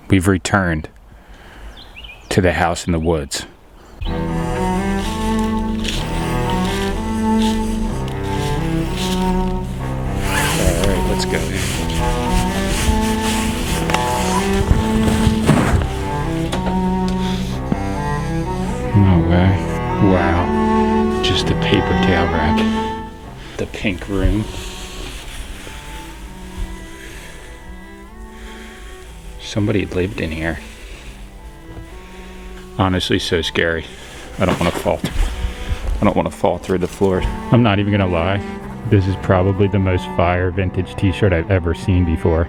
We've returned to the house in the woods. Alright, let's go. No way. Wow. Just a paper towel rack. The pink room. Somebody lived in here. Honestly, so scary. I don't want to fall. I don't want to fall through the floor. I'm not even gonna lie. This is probably the most fire vintage t-shirt I've ever seen before.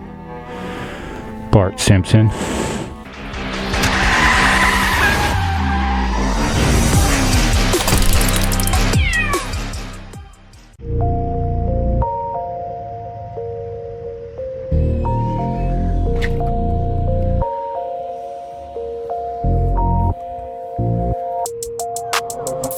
Bart Simpson.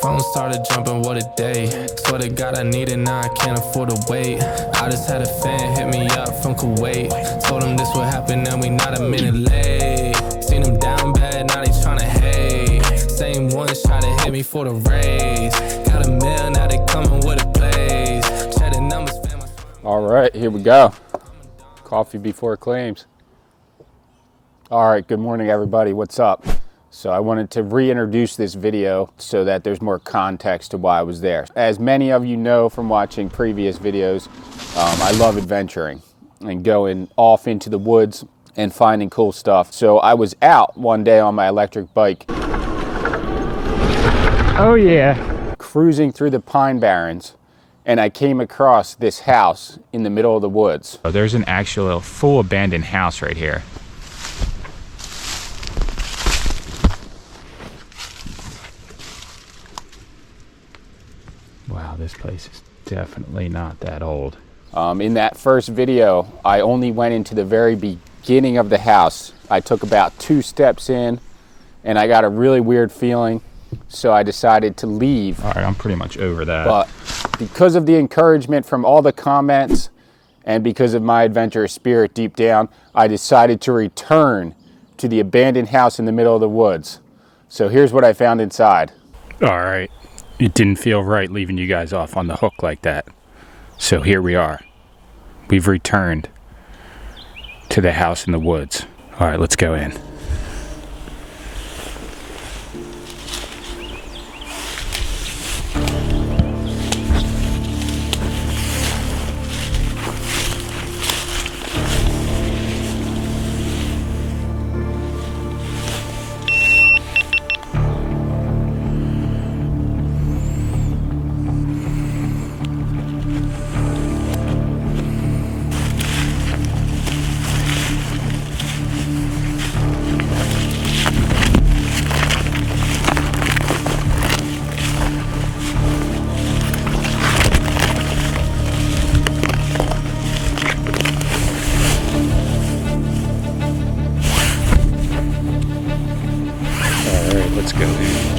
Phone started jumping, what a day. Swear to God I need it, now I can't afford to wait. I just had a fan hit me up from Kuwait. Told him this would happen and we not a minute late. Seen him down bad, now they tryna hate. Same ones try to hit me for the raise. Got a meal, now they coming with a blaze. Check the numbers, fam. Alright, here we go. Coffee before claims. Alright, good morning everybody, what's up? So I wanted to reintroduce this video so that there's more context to why I was there. As many of you know from watching previous videos, I love adventuring and going off into the woods and finding cool stuff. So I was out one day on my electric bike. Oh yeah. Cruising through the Pine Barrens, and I came across this house in the middle of the woods. Oh, there's an actual full abandoned house right here. Wow, this place is definitely not that old. In that first video, I only went into the very beginning of the house. I took about 2 steps in and I got a really weird feeling, so I decided to leave. All right, I'm pretty much over that. But because of the encouragement from all the comments and because of my adventurous spirit deep down, I decided to return to the abandoned house in the middle of the woods. So here's what I found inside. All right. It didn't feel right leaving you guys off on the hook like that. So here we are. We've returned to the house in the woods. All right, let's go in. Let's go in.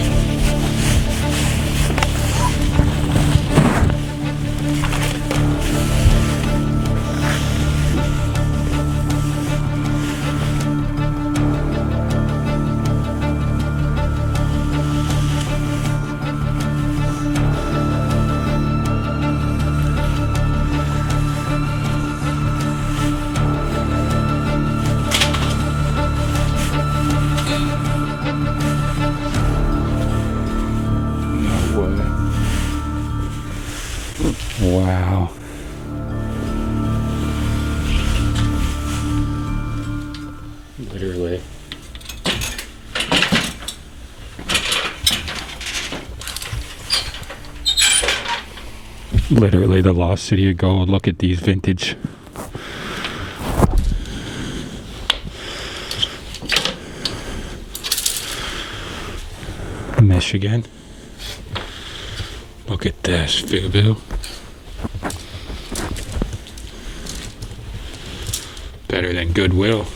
Wow. Literally. Literally the lost city of gold. Look at these vintage. Michigan. Look at this, Fubu. Better than Goodwill.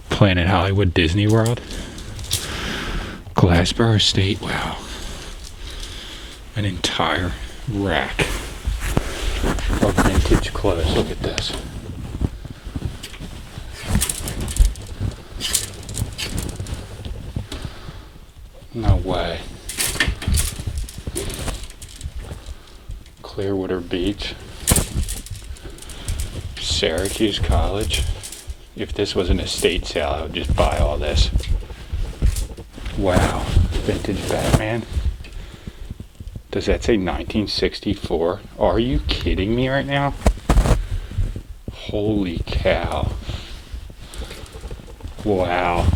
Planet Hollywood, Disney World. Glassboro State, wow. An entire rack of vintage clothes. Look at this. No way. Clearwater Beach. Syracuse College. If this was an estate sale, I would just buy all this. Wow. Vintage Batman. Does that say 1964? Are you kidding me right now? Holy cow. Wow.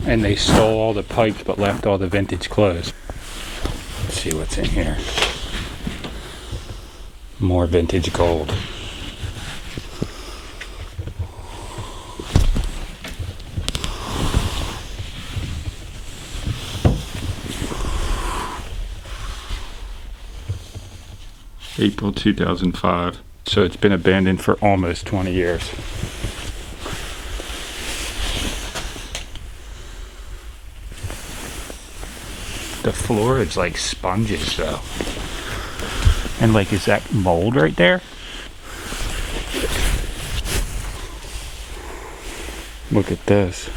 And they stole all the pipes but left all the vintage clothes. Let's see what's in here. More vintage gold. April 2005. So it's been abandoned for almost 20 years. The floor is like sponges though. And like, is that mold right there? Look at this.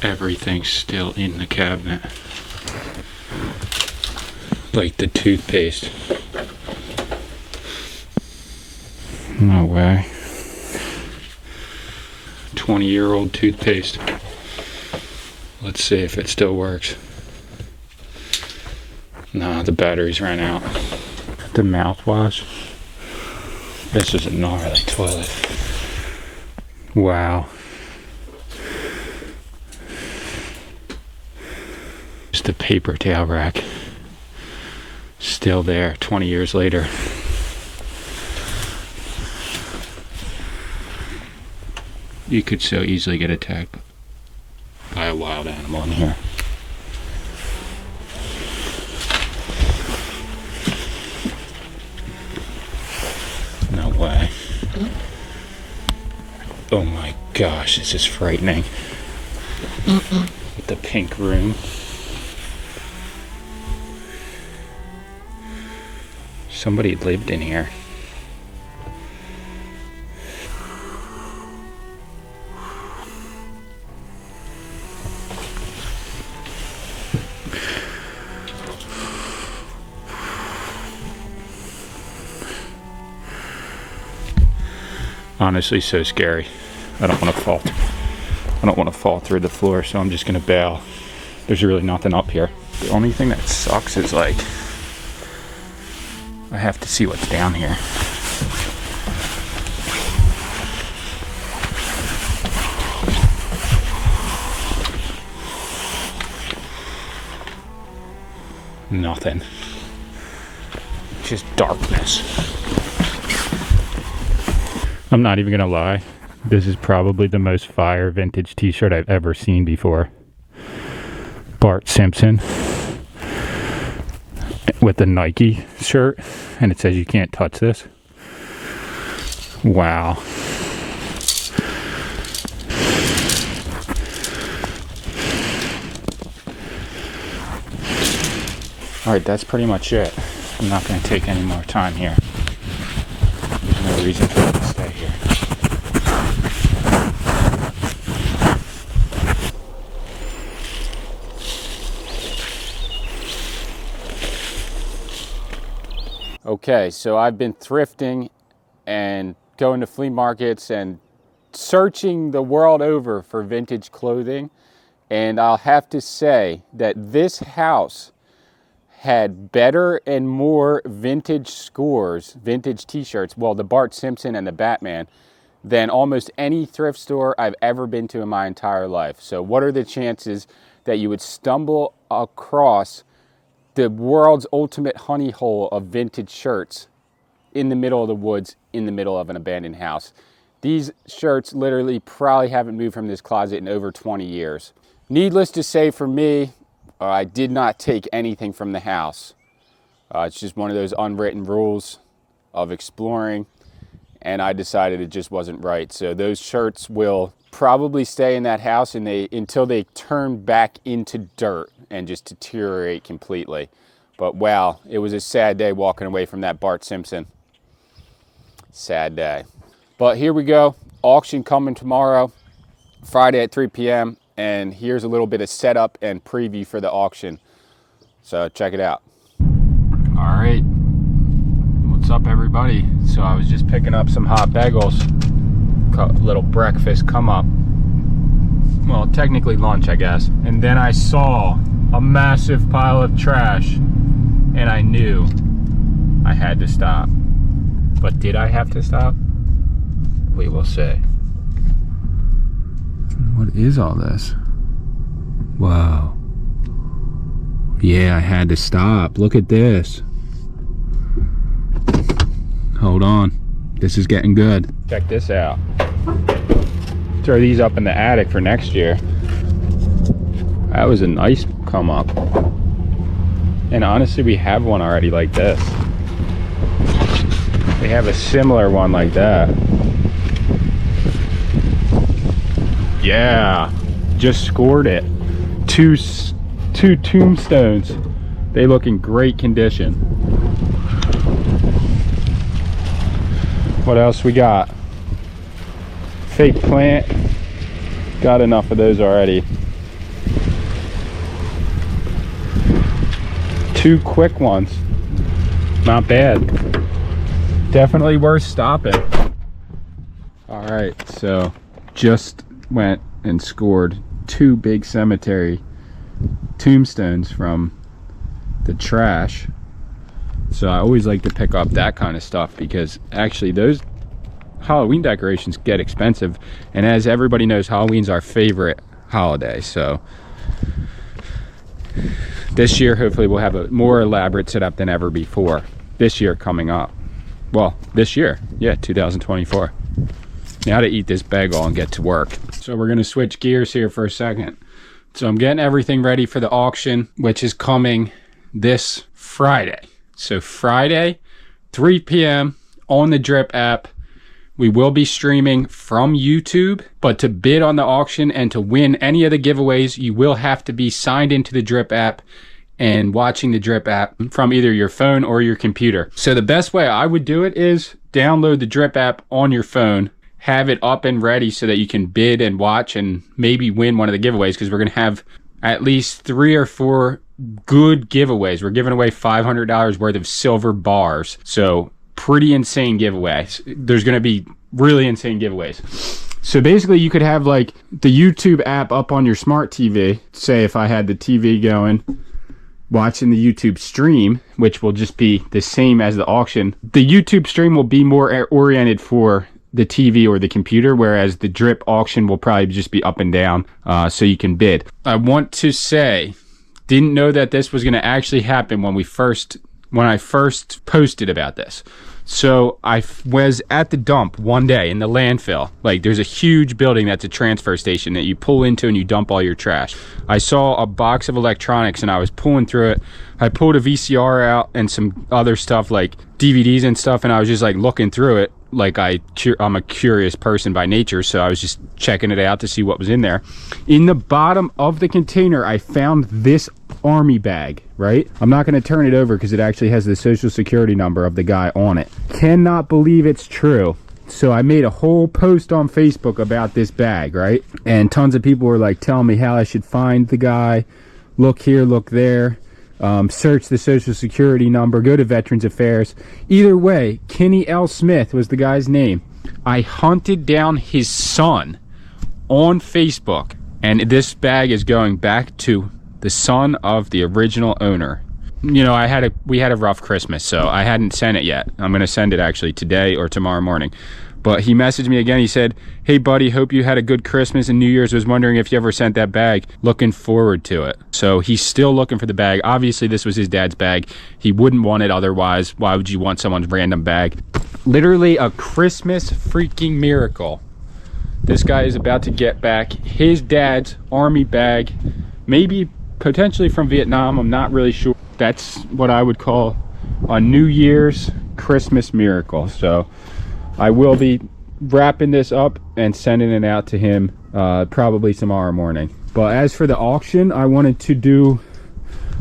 Everything's still in the cabinet. Like the toothpaste. No way. 20-year-old toothpaste. Let's see if it still works. Nah, the batteries ran out. The mouthwash. This is a gnarly toilet. Wow. Just the paper towel rack. Still there 20 years later. You could so easily get attacked by a wild animal in here. No way. Oh my gosh, this is frightening. With the pink room. Somebody lived in here. Honestly, so scary. I don't want to fall. I don't want to fall through the floor, so I'm just gonna bail. There's really nothing up here. The only thing that sucks is like, I have to see what's down here. Nothing. Just darkness. I'm not even gonna lie. This is probably the most fire vintage t-shirt I've ever seen before. Bart Simpson with the Nike shirt, and it says you can't touch this. Wow. Alright, that's pretty much it. I'm not going to take any more time here. There's no reason for me to stay here. Okay, so I've been thrifting and going to flea markets and searching the world over for vintage clothing, and I'll have to say that this house had better and more vintage scores, vintage t-shirts, well, the Bart Simpson and the Batman, than almost any thrift store I've ever been to in my entire life. So what are the chances that you would stumble across the world's ultimate honey hole of vintage shirts in the middle of the woods, in the middle of an abandoned house? These shirts literally probably haven't moved from this closet in over 20 years. Needless to say, for me, I did not take anything from the house. It's just one of those unwritten rules of exploring, and I decided it just wasn't right. So those shirts will probably stay in that house until they turn back into dirt and just deteriorate completely. But wow, it was a sad day walking away from that Bart Simpson. Sad day. But here we go. Auction coming tomorrow, Friday at 3 p.m. and here's a little bit of setup and preview for the auction. So check it out. All right, what's up everybody? So I was just picking up some hot bagels, little breakfast come up. Well, technically lunch, I guess. And then I saw a massive pile of trash and I knew I had to stop. But did I have to stop? We will see. What is all this? Wow. Yeah, I had to stop. Look at this. Hold on. This is getting good. Check this out. Throw these up in the attic for next year. That was a nice come up. And honestly, we have one already like this. We have a similar one like that. Yeah, just scored it. Two tombstones. They look in great condition. What else we got? Fake plant. Got enough of those already. 2 quick ones. Not bad. Definitely worth stopping. All right, so just went and scored 2 big cemetery tombstones from the trash. So I always like to pick up that kind of stuff because actually those Halloween decorations get expensive, and as everybody knows, Halloween's our favorite holiday. So this year hopefully we'll have a more elaborate setup than ever before. This year coming up. Well, this year, yeah, 2024. Now to eat this bagel and get to work. So we're gonna switch gears here for a second. So I'm getting everything ready for the auction, which is coming this Friday. So Friday, 3 p.m. on the Drip app. We will be streaming from YouTube, but to bid on the auction and to win any of the giveaways, you will have to be signed into the Drip app and watching the Drip app from either your phone or your computer. So the best way I would do it is download the Drip app on your phone, have it up and ready so that you can bid and watch and maybe win one of the giveaways, because we're going to have at least 3 or 4 good giveaways. We're giving away $500 worth of silver bars. So pretty insane giveaways. There's going to be really insane giveaways. So basically you could have like the YouTube app up on your smart TV. Say if I had the TV going, watching the YouTube stream, which will just be the same as the auction. The YouTube stream will be more oriented for the TV or the computer, whereas the Drip auction will probably just be up and down, so you can bid. I want to say, didn't know that this was going to actually happen when I first posted about this. So I was at the dump one day in the landfill. Like there's a huge building that's a transfer station that you pull into and you dump all your trash. I saw a box of electronics and I was pulling through it. I pulled a VCR out and some other stuff like DVDs and stuff, and I was just like looking through it. Like I'm a curious person by nature, so I was just checking it out to see what was in there. In the bottom of the container, I found this army bag, right? I'm not going to turn it over because it actually has the social security number of the guy on it. Cannot believe it's true. So I made a whole post on Facebook about this bag, right? And tons of people were like telling me how I should find the guy. Look here, look there. Search the social security number, go to Veterans Affairs. Either way, Kenny L. Smith was the guy's name. I hunted down his son on Facebook, and this bag is going back to the son of the original owner. You know, we had a rough Christmas, so I hadn't sent it yet. I'm going to send it actually today or tomorrow morning. But he messaged me again. He said, "Hey buddy, hope you had a good Christmas and New Year's. Was wondering if you ever sent that bag. Looking forward to it." So he's still looking for the bag. Obviously this was his dad's bag. He wouldn't want it otherwise. Why would you want someone's random bag? Literally a Christmas freaking miracle. This guy is about to get back his dad's army bag, maybe potentially from Vietnam. I'm not really sure. That's what I would call a New Year's Christmas miracle. So I will be wrapping this up and sending it out to him probably tomorrow morning. But as for the auction, I wanted to do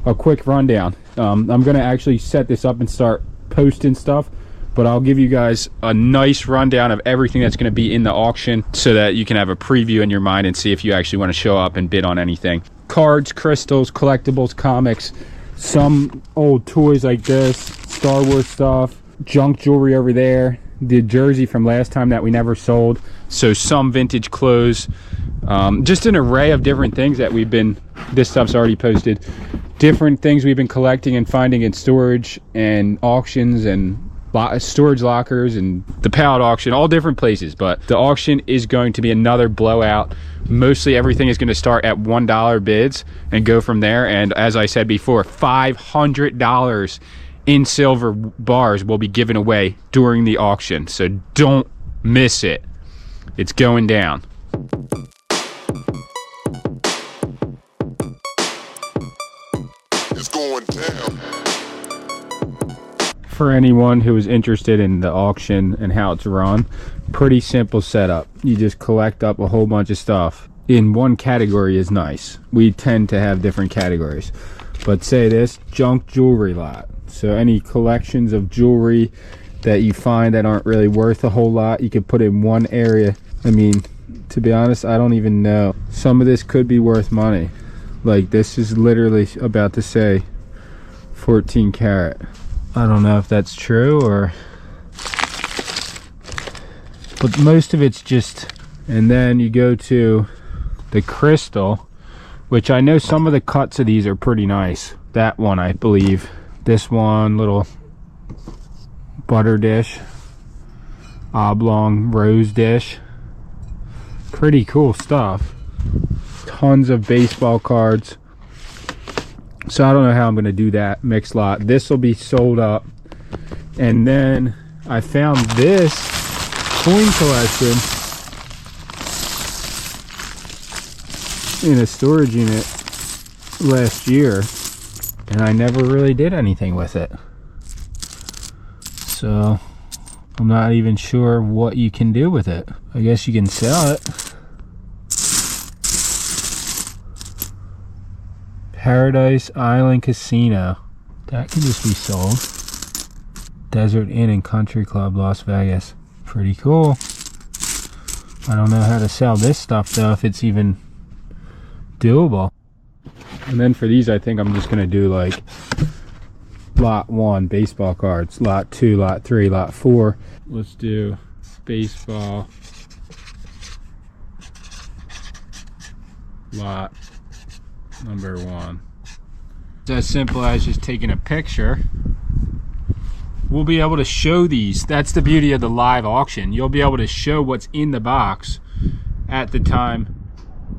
a quick rundown. I'm going to actually set this up and start posting stuff but I'll give you guys a nice rundown of everything that's going to be in the auction so that you can have a preview in your mind and see if you actually want to show up and bid on anything. Cards, crystals, collectibles, comics, some old toys like this, Star Wars stuff, junk jewelry over there, the jersey from last time that we never sold, so some vintage clothes, just an array of different things that we've been, this stuff's already posted, different things we've been collecting and finding in storage and auctions and storage lockers and the pallet auction, all different places. But the auction is going to be another blowout. Mostly everything is going to start at $1 bids and go from there. And as I said before, $500 in silver bars will be given away during the auction, so don't miss it. It's going down. It's going down. For anyone who is interested in the auction and how it's run, pretty simple setup. You just collect up a whole bunch of stuff in one category is nice. We tend to have different categories, but say this junk jewelry lot, so any collections of jewelry that you find that aren't really worth a whole lot, you could put in one area. I mean, to be honest, I don't even know, some of this could be worth money. Like this is literally about to say 14 karat. I don't know if that's true or, but most of it's just. And then you go to the crystal, which I know some of the cuts of these are pretty nice. That one, I believe. This one, little butter dish, oblong rose dish. Pretty cool stuff. Tons of baseball cards. So I don't know how I'm going to do that mixed lot. This will be sold up. And then I found this coin collection in a storage unit last year, and I never really did anything with it. So I'm not even sure what you can do with it. I guess you can sell it. Paradise Island Casino. That can just be sold. Desert Inn and Country Club, Las Vegas. Pretty cool. I don't know how to sell this stuff though, if it's even doable. And then for these, I think I'm just gonna do like lot 1 baseball cards, lot 2, lot 3, lot 4. Let's do baseball lot number 1. It's as simple as just taking a picture. We'll be able to show these. That's the beauty of the live auction. You'll be able to show what's in the box at the time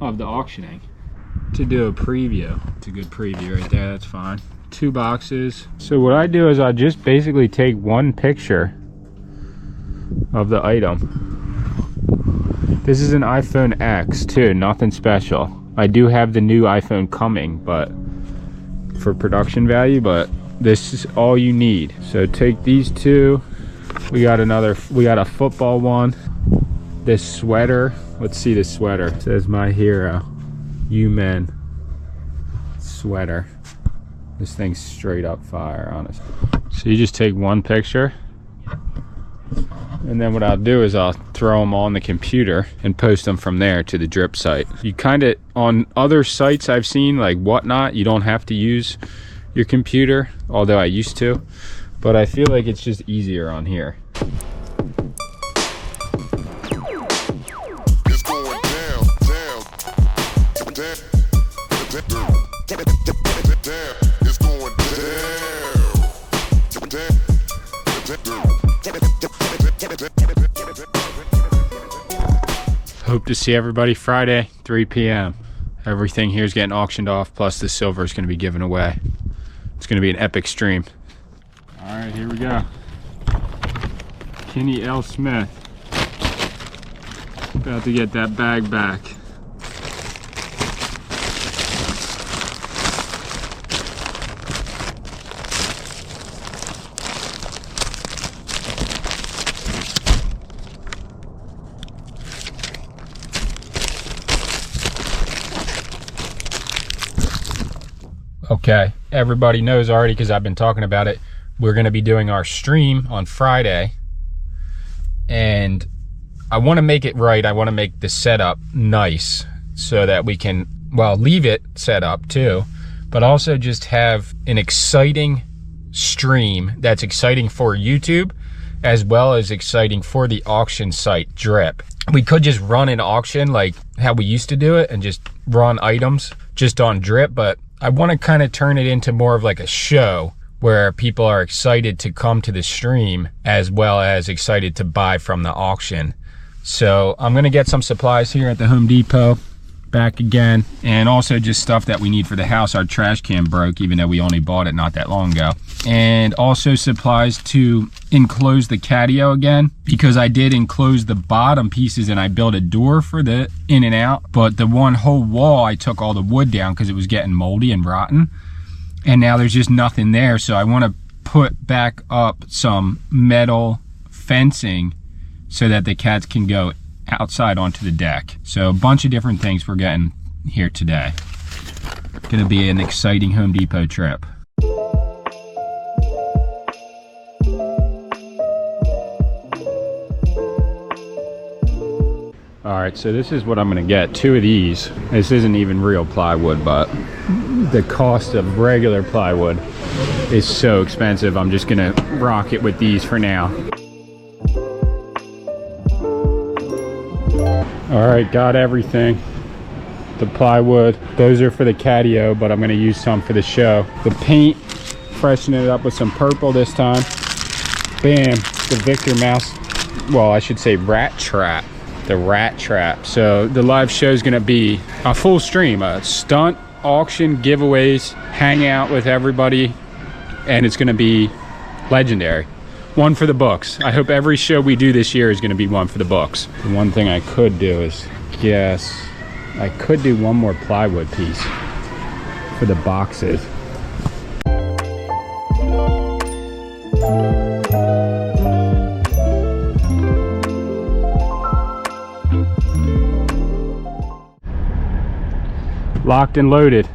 of the auctioning. To do a preview. It's a good preview right there, that's fine. 2 boxes. So what I do is I just basically take one picture of the item. This is an iPhone X too, nothing special. I do have the new iPhone coming, but for production value, but this is all you need. So take these 2. We got a football one. This sweater, let's see the sweater. It says my hero, you men sweater. This thing's straight up fire, honestly. So you just take one picture, and then what I'll do is I'll throw them on the computer and post them from there to the drip site. You kind of, on other sites I've seen, like Whatnot, you don't have to use your computer, although I used to, but I feel like it's just easier on here. It's going down, down, down, down. It's going down. Hope to see everybody Friday, 3 p.m. Everything here is getting auctioned off, plus the silver is going to be given away. It's going to be an epic stream. All right, here we go. Kenny L. Smith. About to get that bag back. Okay, everybody knows already because I've been talking about it. we're going to be doing our stream on Friday, and I want to make it right. I want to make the setup nice so that we can, well, leave it set up too, but also just have an exciting stream that's exciting for YouTube as well as exciting for the auction site Drip. We could just run an auction like how we used to do it and just run items just on Drip, but I want to kind of turn it into more of like a show where people are excited to come to the stream as well as excited to buy from the auction. So I'm gonna get some supplies here at the Home Depot, back again, and also just stuff that we need for the house. Our trash can broke, even though we only bought it not that long ago. And also supplies to enclose the catio again, because I did enclose the bottom pieces and I built a door for the in and out, but the one whole wall, I took all the wood down because it was getting moldy and rotten. And now there's just nothing there. So I want to put back up some metal fencing so that the cats can go outside onto the deck. So a bunch of different things we're getting here today. Gonna be an exciting Home Depot trip. All right, so this is what I'm gonna get, 2 of these. This isn't even real plywood, but the cost of regular plywood is so expensive. I'm just gonna rock it with these for now. All right, got everything. The plywood, those are for the catio, but I'm gonna use some for the show. The paint, freshen it up with some purple this time. Bam, the Victor Mouse, well, I should say rat trap. The rat trap. So the live show is gonna be a full stream, a stunt, auction, giveaways, hang out with everybody, and it's gonna be legendary. One for the books. I hope every show we do this year is going to be one for the books. The one thing I could do is guess I could do one more plywood piece for the boxes. Locked and loaded.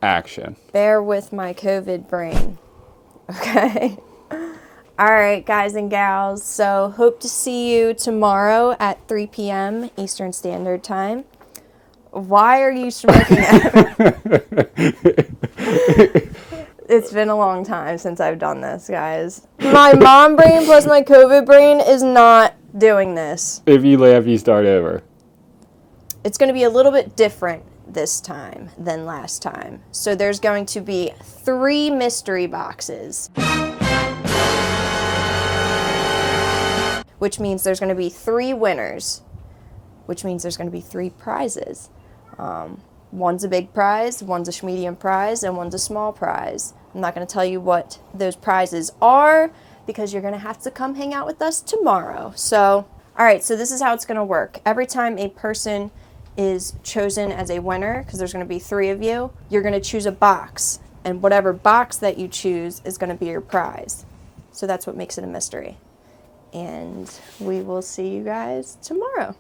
Action. Bear with my COVID brain. Okay. All right, guys and gals. So hope to see you tomorrow at 3 p.m. Eastern Standard Time. Why are you smoking? It's been a long time since I've done this, guys. My mom brain plus my COVID brain is not doing this. If you laugh, you start over. It's going to be a little bit different this time than last time. So there's going to be 3 mystery boxes, which means there's going to be 3 winners, which means there's going to be 3 prizes. One's a big prize, one's a medium prize, and one's a small prize. I'm not going to tell you what those prizes are because you're going to have to come hang out with us tomorrow. So, all right, so this is how it's going to work. Every time a person is chosen as a winner, because there's going to be 3 of you, you're going to choose a box, and whatever box that you choose is going to be your prize. So that's what makes it a mystery. And we will see you guys tomorrow.